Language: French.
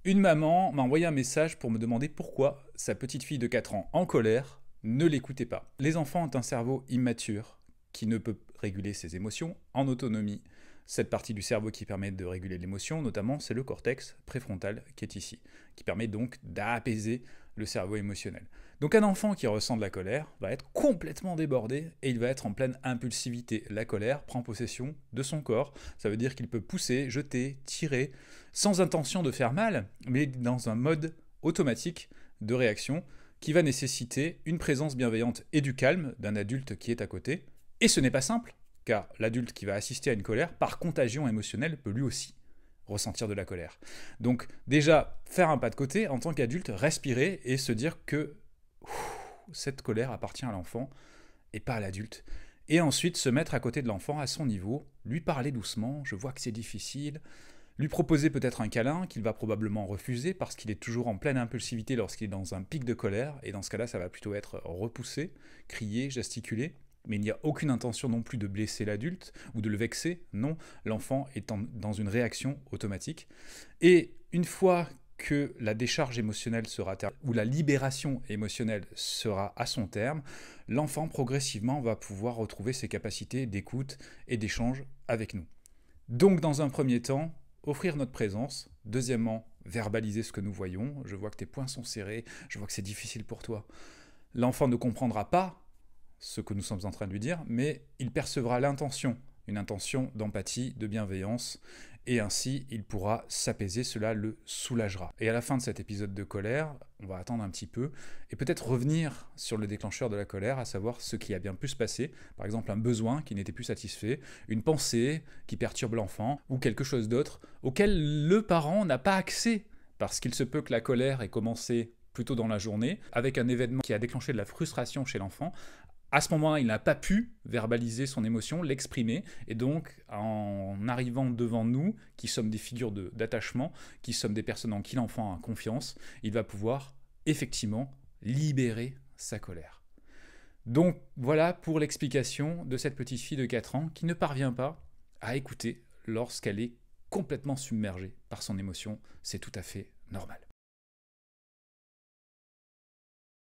Une maman m'a envoyé un message pour me demander pourquoi sa petite fille de 4 ans en colère ne l'écoutait pas. Les enfants ont un cerveau immature qui ne peut réguler ses émotions en autonomie. Cette partie du cerveau qui permet de réguler l'émotion, notamment, c'est le cortex préfrontal qui est ici, qui permet donc d'apaiser le cerveau émotionnel. Donc un enfant qui ressent de la colère va être complètement débordé et il va être en pleine impulsivité. La colère prend possession de son corps, ça veut dire qu'il peut pousser, jeter, tirer, sans intention de faire mal, mais dans un mode automatique de réaction qui va nécessiter une présence bienveillante et du calme d'un adulte qui est à côté. Et ce n'est pas simple, car l'adulte qui va assister à une colère, par contagion émotionnelle, peut lui aussi ressentir de la colère. Donc déjà, faire un pas de côté, en tant qu'adulte, respirer et se dire que cette colère appartient à l'enfant et pas à l'adulte. Et ensuite se mettre à côté de l'enfant à son niveau, lui parler doucement, je vois que c'est difficile, lui proposer peut-être un câlin qu'il va probablement refuser parce qu'il est toujours en pleine impulsivité lorsqu'il est dans un pic de colère, et dans ce cas-là, ça va plutôt être repoussé, crier, gesticuler. Mais il n'y a aucune intention non plus de blesser l'adulte ou de le vexer, non, l'enfant est dans une réaction automatique. Et une fois que la décharge émotionnelle sera terminée, ou la libération émotionnelle sera à son terme, l'enfant progressivement va pouvoir retrouver ses capacités d'écoute et d'échange avec nous. Donc dans un premier temps, offrir notre présence. Deuxièmement, verbaliser ce que nous voyons. Je vois que tes poings sont serrés, je vois que c'est difficile pour toi. L'enfant ne comprendra pas ce que nous sommes en train de lui dire, mais il percevra l'intention, une intention d'empathie, de bienveillance, et ainsi il pourra s'apaiser, cela le soulagera. Et à la fin de cet épisode de colère, on va attendre un petit peu, et peut-être revenir sur le déclencheur de la colère, à savoir ce qui a bien pu se passer, par exemple un besoin qui n'était plus satisfait, une pensée qui perturbe l'enfant, ou quelque chose d'autre, auquel le parent n'a pas accès, parce qu'il se peut que la colère ait commencé plus tôt dans la journée, avec un événement qui a déclenché de la frustration chez l'enfant. À ce moment-là, il n'a pas pu verbaliser son émotion, l'exprimer, et donc en arrivant devant nous, qui sommes des figures d'attachement, qui sommes des personnes en qui l'enfant a confiance, il va pouvoir effectivement libérer sa colère. Donc voilà pour l'explication de cette petite fille de 4 ans qui ne parvient pas à écouter lorsqu'elle est complètement submergée par son émotion. C'est tout à fait normal.